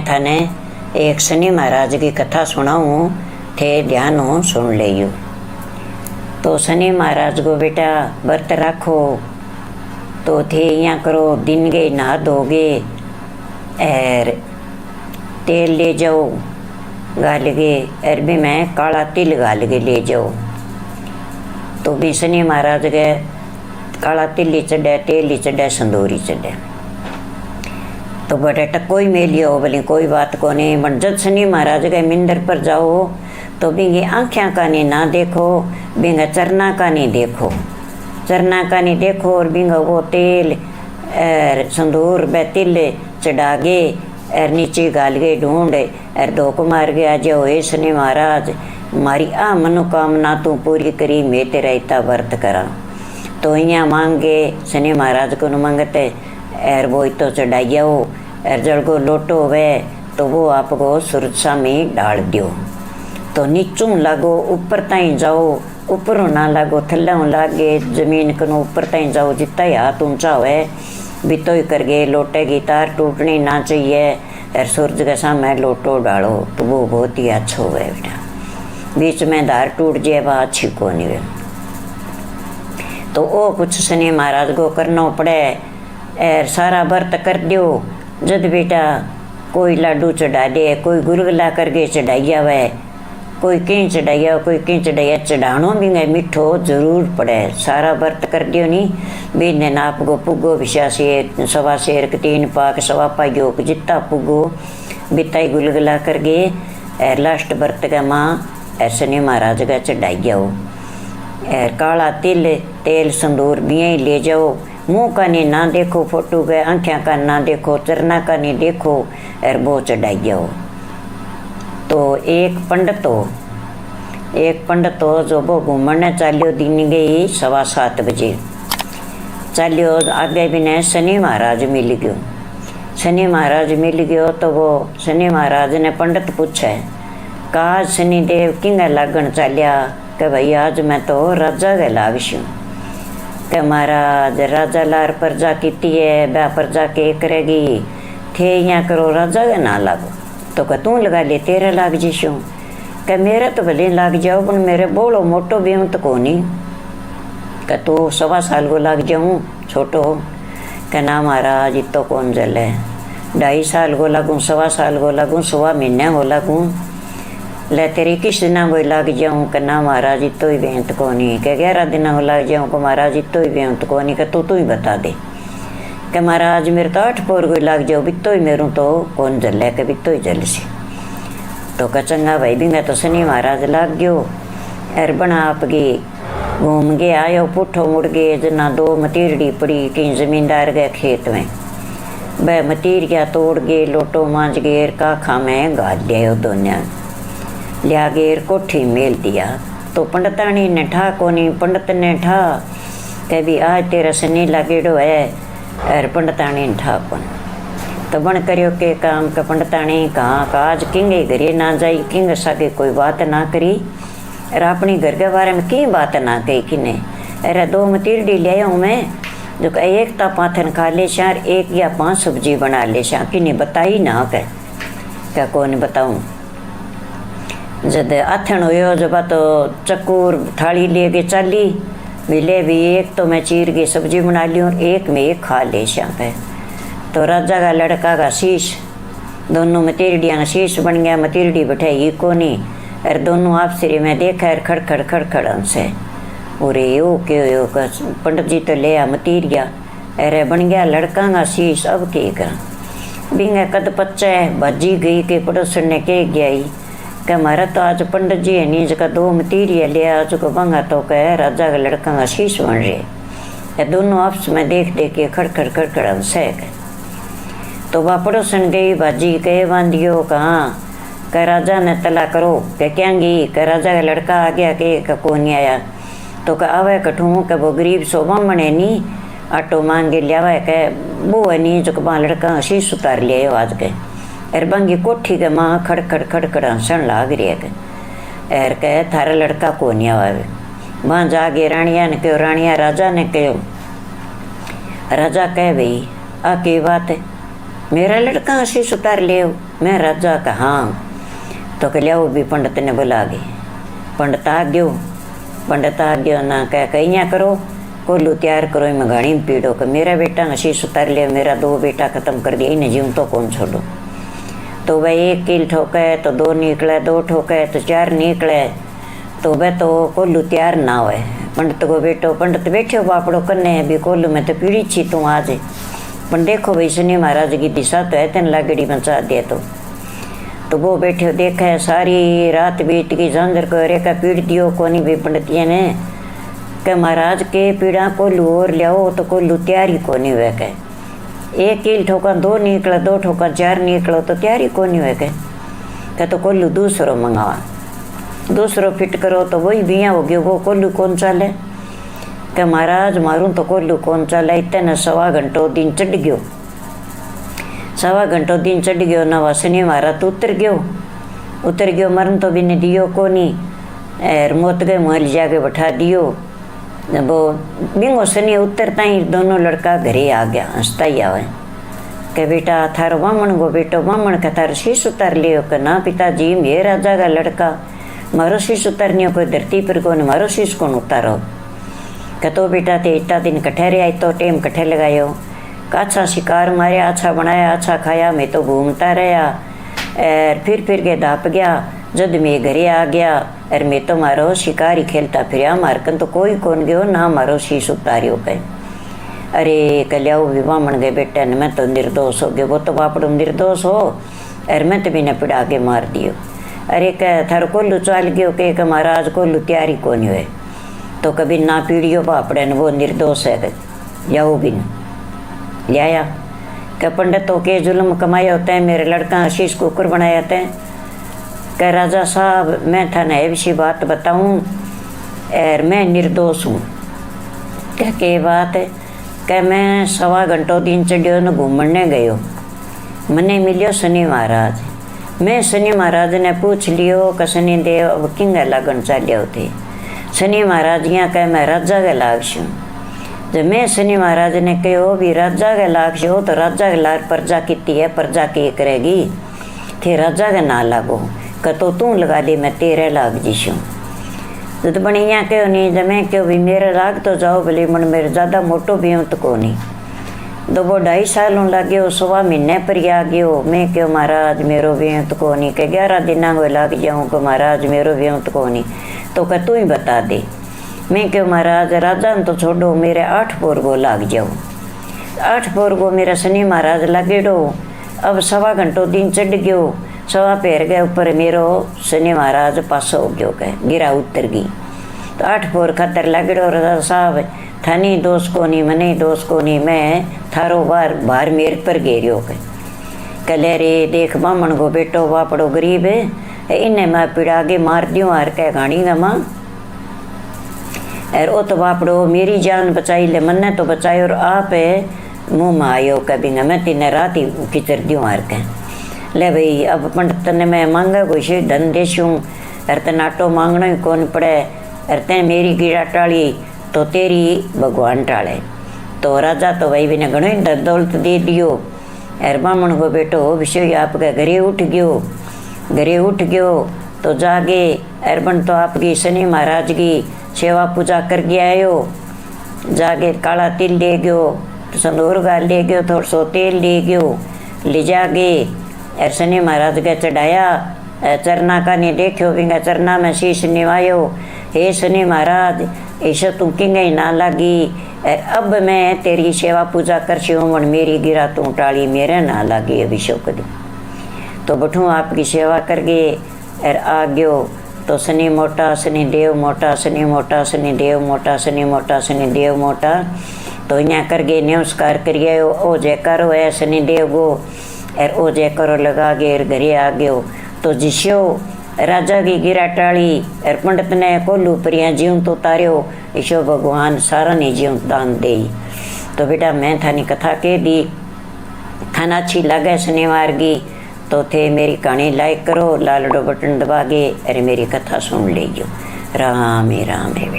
मैं थाने एक शनि महाराज की कथा सुनाऊँ, थे ध्यान हो सुन लियो। तो शनि महाराज को बेटा व्रत रखो तो थे यहाँ करो, दिन गए नहा धोगे और तेल ले जाओ गाल के, अरबी में काला तिल गाल के ले जाओ। तो भी शनि महाराज के काला तिल ही चढ़े, तेल ही चढ़े, संदूरी चढ़े। तो बेटा टक्को ही में लियो बोले कोई बात को नहीं। बट जब शनि महाराज के मंदिर पर जाओ तो बिंगे आँखें का नहीं ना देखो, बिंगा चरना का नहीं देखो, चरना का नहीं देखो। और बिंगा वो तेल और संदूर ब तिल चढ़ा गे और नीचे गाल गए ढूंढ और धोक मार गया जो हे शनि महाराज मारी आ मनोकामना तू पूरी करी, मैं तेरा इतना व्रत करा। तो यहाँ मांगे शनि महाराज को मांगते और वो तो चढ़ाइया हो और जल को लोटो वे तो वो आपको सूरज सामी डाल दियो। तो नीचों लागो ऊपर ताई जाओ, ऊपरों ना लागो थल्लों लागे, जमीन कनो ऊपर ताई जाओ, जितना ही हाथ ऊंचा हुए बितो ही कर गए। लोटेगी तार टूटनी ना चाहिए और सूरज के सामने लोटो डालो तो वो बहुत ही अच्छा हुआ बेटा। बीच में धार टूट जाए वह अच्छी को नहीं है। तो वो कुछ शनि महाराज को करना पड़े और सारा व्रत कर दियो। जब बेटा कोई लाडू चढ़ा दे, कोई गुलगुला करके चढ़ाइया वह, कोई कहीं चढ़ाइया, कोई कहीं चढ़ाइया, चढ़ानो भी गए मिठो जरूर पड़े। सारा व्रत कर दियो नहीं बीने नाप गो पुगो विशा शेर सवा शेर के 3 पाक सवा पाइयो जितना पुगो बिताई गुलगुला कर गए और लास्ट व्रत का माँ और शनि महाराज का चढ़ाइया हो और काला तिल तेल संदूर बिया ले जाओ। मुँह का नहीं ना देखो, फोटो के आँखें का ना देखो, चरना का नहीं देखो और वो चढ़ाइया हो। तो एक पंडित हो जो वो घूमने चालियो दिन गई 7:15 बजे चालियो। आगे भी ने शनि महाराज मिल गयो। शनि महाराज मिल गयो तो वो शनि महाराज ने पंडित पूछे का शनि देव किंग लागण चालिया। कि भाई आज मैं तो राजा के लागिश हूँ। कि महाराज राजा लार प्रजा की है, बा प्रजा के करेगी थे यहाँ करो राजा के ना लागो। तो कह तू लगा ले तेरे लाग जीशू। कह मेरा तो भले लाग जाओ पर मेरे बोलो मोटो भी तो को नहीं। कह तू 1.25 साल को लाग जाऊँ छोटो। कह ना महाराज इतो कौन जल है, 2.5 साल को लगूँ, 1.25 साल को लगूँ, 1.25 महीने को लगूँ, ले तेरी किस दिन को लग जाऊँ। कह ना महाराज इतो ही बेंत को नहीं। कह 11 दिन को लग जाऊँ। को महाराज इतो ही बेंत को नहीं। कह तू ही बता दे। कि महाराज मेरे तो 8 पोर कोई लाग जाओ बितो ही मेरू तो कौन जल है। कि बितो ही जल से। तो कह चंगा भाई भी मैं तो शनि महाराज लाग गयो और बना आपकी घूम के आयो पुठो मुड़ गए। जना 2 मतीरड़ी पड़ी कहीं जमींदार गए खेत में, वह मतीरिया तोड़ गए, लोटो मांझ गेर काखा में गाल लिया दोनों लिया गेर कोठी मेल दिया। तो पंडितानी ने ठा को नहीं, पंडित ने ठा कि भी आज तेरा शनि लागेड़ो है और पंडितानी ने ठा को। तो बन करियो के काम का पंडितानी कहाँ का आज किंगे घरे ना जाई, किंग सागे कोई बात ना करी और अपनी घर के बारे में की बात ना कही किने। अरे 2 मतीरडी ले आऊँ मैं जो एक ता पाथन खा ले शार, 1 या 5 सब्जी बना ले शार, किने बताई ना कह क्या कौन बताऊँ। जब आथन हो जब तो चक्कूर थाली ले के चाली मिले भी, एक तो मैं चीर की सब्जी बना ली और एक में एक खा ले शाम पे। तो राजा का लड़का का शीश, दोनों मतीरडियाँ का शीश बन गया। मतीरडी बैठाई को नहीं और दोनों आपसरी में देखा खड़खड़ खड़खड़ हमसे अरे यो क्यों यो का पंडित जी तो ले आ मतीरिया। अरे बन गया लड़का का शीश। अब के कर बिंगा कद पच्चा है भाजी गई के पड़ोसन ने कह गया कि हमारा तो आज पंडित जी है नहीं जगह 2 मतीरिया लिया जो बंगा तो कह राजा का लड़का का शीश बन रहे। दोनों आपस में देख देख के खड़खड़ खड़खड़ हमसे। तो वह पड़ोसन गई भाजी कहे बांधियो कहाँ का राजा ने तला करो। क्या क्या गई का राजा का लड़का आ गया के को नहीं आया। तो का आवे कठूँ का वो गरीब सोबा मने नहीं आटो मांगे लियावा कह वो है नहीं जो वहाँ लड़का शीश उतार लिया आज के। और बंगी कोठी के माँ खड़खड़ खड़खड़ हंसन लाग रही है। एर कह थारा लड़का को नहीं आवे। वहाँ जागे रानिया ने कहो, रानिया राजा ने कहो। राजा कह भाई आ के बात है। मेरा लड़का आशीष उतार ले। मैं राजा का हाँ। तो कह लिया वो भी पंडित ने बुला गए। पंडित आ गयो ना कह कहीं करो कोल्लू तैयार करो, मैं घनी पीड़ो कि मेरा बेटा आशीष उतार लिया, मेरा 2 बेटा खत्म कर दिया, इन्हें जीव तो कौन छोड़ो। तो वह 1 कील ठोके तो 2 निकले, 2 ठोके तो 4 निकले, तो वह तो कोल्लू तैयार ना हुए। पंडित को बेटो पंडित बैठो बापड़ो कन्ने भी कोल्लू में तो पीड़ी छी तू आज, पर देखो भाई शनि महाराज की दिशा तो है तेन लागड़ी मचा दे। तो वो बैठे देखा सारी रात बीत की झांझर को रेखा पीड़ दियो कोनी भी पंडितिया ने के महाराज के पीड़ा कोल्लू और लियाओ तो कोल्लू तैयारी कोनी हुए के 1 कील ठोका 2 निकला, 2 ठोका 4 निकलो तो तैयारी कोनी हुए के तो कोल्लू दूसरो मंगावा, दूसरो फिट करो तो वही बिया हो गयो, वो कोल्लू कौन चाले के महाराज मारूं तो कोल्लू कौन चाले। इतने 1.25 घंटो दिन चढ़ गयो, 1.25 घंटो दिन चढ़ गयो ना शनि महाराज तो उतर गयो मरण तो भी नहीं दियो कोनी एर मोत गए महल जाके बैठा दियो। वो बिंगो शनि उतरता ही दोनों लड़का घरे आ गया, हंसता ही आवे के बेटा थारो बामण गो बेटो बामण का थारो शीश उतार लियो के ना पिताजी ये राजा का लड़का मारो शीश उतारनी कोई धरती पर को मारो शीश कौन उतारो के तो बेटा ते इतना दिन कट्ठे रहा तो टेम कट्ठे लगायो, अच्छा शिकार मारे, अच्छा बनाया, अच्छा खाया, मैं तो घूमता रहा फिर के दाप गया। जब मैं घरे आ गया और मैं तो मारो शिकार ही खेलता फिर मारकन तो कोई कौन गयो ना मारो शीश उतारियो पे। अरे कल्याऊ भी बामण गए बेटे ने मैं तो निर्दोष हो गयो, वो तो बापड़ो निर्दोष हो और मैं तो बिना पिड़ा के मार दियो। अरे कह थारो कोल्लू चाल गयो के महाराज कोल्लू तैयारी कौन हुए तो कभी ना पीड़ियो बापड़े ने वो निर्दोष है जाओ भी न लिया के पंडितों के जुल्म कमाए होते हैं, मेरे लड़का आशीष कुकर बनाए होते हैं। कह राजा साहब मैं थाने ऐसी बात बताऊं और मैं निर्दोष हूँ। कह के बात है कह मैं 1.25 घंटो दिन चढ़ियो न घूमने गयो, मने मिलियो शनि महाराज। मैं शनि महाराज ने पूछ लियो कि शनि देव अब किंगे लगन चालियो थे। शनि महाराज यहाँ कह मैं राजा के लाग छूँ। जब मैं शनि महाराज ने कहो भी राजा के लाग छो तो राजा के लाग प्रजा की है, प्रजा की करेगी थे राजा के ना लागो तो तू लगा दे मैं तेरे लाग जीशू। जब बनी यहाँ क्यों नहीं जब मैं क्यों भी मेरे लाग तो जाओ भले मन मेरे ज़्यादा मोटो भी हूँ तो को नहीं। तो वो 2.5 साल लगे 1.25 महीने पर आ गयो। मैं क्यों महाराज मेरो भी हूँ तो को नहीं के 11 दिन हुए लग जाऊँ को महाराज मेरो भी हूँ तो को नहीं तो कह तू ही बता दे। मैं क्यों महाराज राजा तो छोड़ो मेरे 8 पोर गो लाग जाओ, 8 पोर गो मेरा शनि महाराज लगेड़ो। अब 1.25 घंटो दिन चढ़ गयो, 1.25 पैर गए ऊपर मेरो शनि महाराज पास हो गयो के गिरा उतर गई। तो 8 पोर खतर लगेड़ो राजा साहब थानी दोष को नहीं मने दोष को नहीं मैं थारो बार मेर पर घेरियो के कले रे देख बामण गो बेटो बापड़ो गरीब है इन्हें मैं पिड़ागे मार दियो हार के गाड़ी गा माँ और ओ तो बापड़ो मेरी जान बचाई ले मन्ने तो बचाई और आप मुँह में आयो कभी मैं तीन रात ही किचर दियो हार के ले भाई अब पंडित ने मैं मांगा कोई धन देशूँ और तेन आटो मांगना ही कौन पड़े और तेन मेरी कीड़ा टाली तो तेरी भगवान टाले। तो राजा तो भाई बिना घणो ही दौलत दे दियो और बामण को बेटो विषय आपके घरे उठ गयो तो जागे अरबन तो आपकी शनि महाराज की सेवा पूजा कर गया आयो। जाके काला तिल ले गयो, संदूर गाल ले गयो, थोड़ा सो तेल ले गयो, ले जागे और शनि महाराज के चढ़ाया। चरना का नहीं देखो बिंगा चरना में शीश निवायो। हे शनि महाराज ऐसा तू किंगे ना लगी अब मैं तेरी सेवा पूजा करती हूँ मेरी गिरा तू टाली मेरे ना लगी अभिषेक दी। तो बठू आपकी सेवा कर गए और आ गयो तो शनि मोटा शनि देव मोटा शनि मोटा शनि देव मोटा शनि मोटा शनि देव मोटा। तो यहाँ कर गए नमस्कार करिए ओ जयकारो है शनि देव गो और ओ जयकारो लगा गए घरे आ गयो। तो जिस्यो राजा की गिरा टाली और पंडित ने कोल्लू परिया जीव तो तारियो ईशो भगवान सारा ने जीव दान दे। तो बेटा मैं थानी कथा कह दी थाना अच्छी लगे शनिवार की तो थे मेरी कहानी लाइक करो लालडो बटन दबा के अरे मेरी कथा सुन लीजिए। राम है